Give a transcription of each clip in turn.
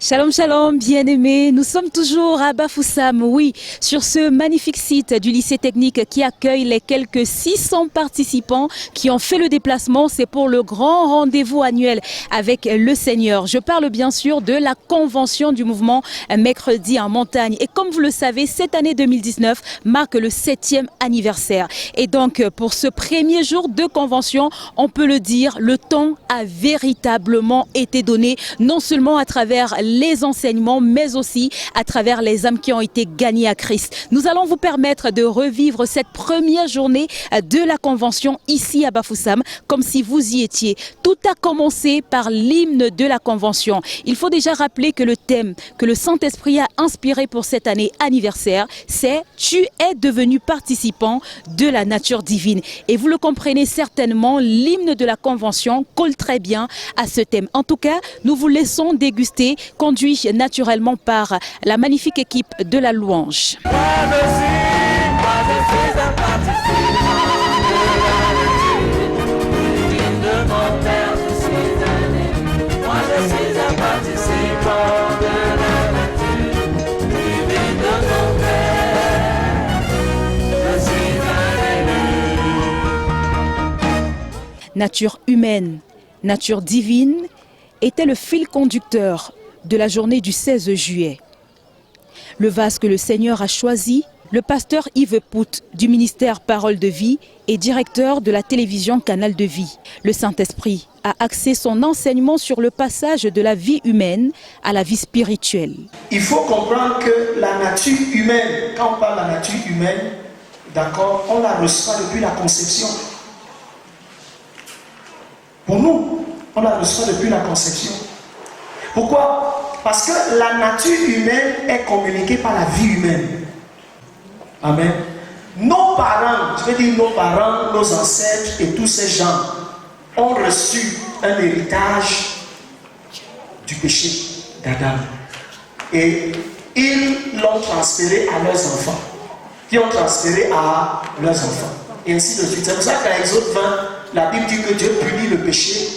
Shalom, shalom, bien-aimés. Nous sommes toujours à Bafoussam, oui, sur ce magnifique site du lycée technique qui accueille les quelques 600 participants qui ont fait le déplacement. C'est pour le grand rendez-vous annuel avec le Seigneur. Je parle bien sûr de la convention du mouvement Mercredi en montagne. Et comme vous le savez, cette année 2019 marque le 7e anniversaire. Et donc, pour ce premier jour de convention, on peut le dire, le temps a véritablement été donné, non seulement à travers les enseignements, mais aussi à travers les âmes qui ont été gagnées à Christ. Nous allons vous permettre de revivre cette première journée de la convention ici à Bafoussam, comme si vous y étiez. Tout a commencé par l'hymne de la convention. Il faut déjà rappeler que le thème que le Saint-Esprit a inspiré pour cette année anniversaire, c'est « Tu es devenu participant de la nature divine ». Et vous le comprenez certainement, l'hymne de la convention colle très bien à ce thème. En tout cas, nous vous laissons déguster, conduit naturellement par la magnifique équipe de la louange. Nature humaine, nature divine était le fil conducteur de la journée du 16 juillet. Le vase que le Seigneur a choisi, le pasteur Yves Pout du ministère Parole de Vie et directeur de la télévision Canal de Vie. Le Saint-Esprit a axé son enseignement sur le passage de la vie humaine à la vie spirituelle. Il faut comprendre que la nature humaine, quand on parle de la nature humaine, d'accord, on la reçoit depuis la conception. Pour nous, on la reçoit depuis la conception. Pourquoi? Parce que la nature humaine est communiquée par la vie humaine. Amen. Nos parents, je veux dire nos parents, nos ancêtres et tous ces gens ont reçu un héritage du péché d'Adam. Et ils l'ont transféré à leurs enfants, qui ont transféré à leurs enfants. Et ainsi de suite. C'est pour ça qu'à Exode 20, la Bible dit que Dieu punit le péché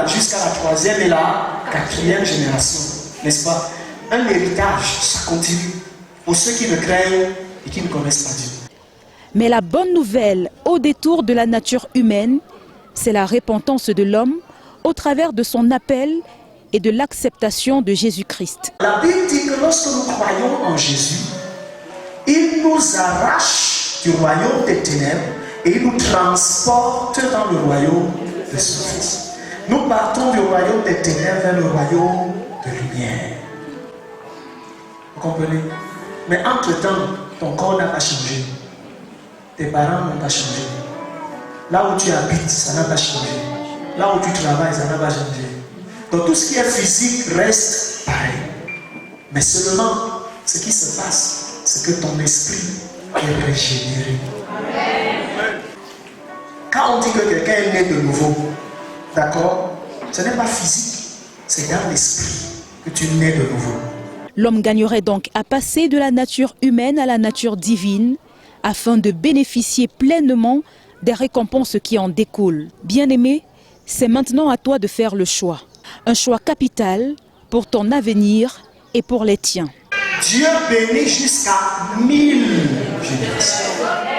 jusqu'à la 3e et la 4e génération. N'est-ce pas? Un héritage, ça continue. Pour ceux qui le craignent et qui ne connaissent pas Dieu. Mais la bonne nouvelle au détour de la nature humaine, c'est la repentance de l'homme au travers de son appel et de l'acceptation de Jésus-Christ. La Bible dit que lorsque nous croyons en Jésus, il nous arrache du royaume des ténèbres et il nous transporte dans le royaume de son Fils. Nous partons du royaume des ténèbres vers le royaume de lumière. Vous comprenez? Mais entre-temps, ton corps n'a pas changé. Tes parents n'ont pas changé. Là où tu habites, ça n'a pas changé. Là où tu travailles, ça n'a pas changé. Donc tout ce qui est physique reste pareil. Mais seulement, ce qui se passe, c'est que ton esprit est régénéré. Quand on dit que quelqu'un est né de nouveau, d'accord, ce n'est pas physique, c'est dans l'esprit que tu nais de nouveau. L'homme gagnerait donc à passer de la nature humaine à la nature divine afin de bénéficier pleinement des récompenses qui en découlent. Bien-aimé, c'est maintenant à toi de faire le choix. Un choix capital pour ton avenir et pour les tiens. Dieu bénit jusqu'à 1000 générations.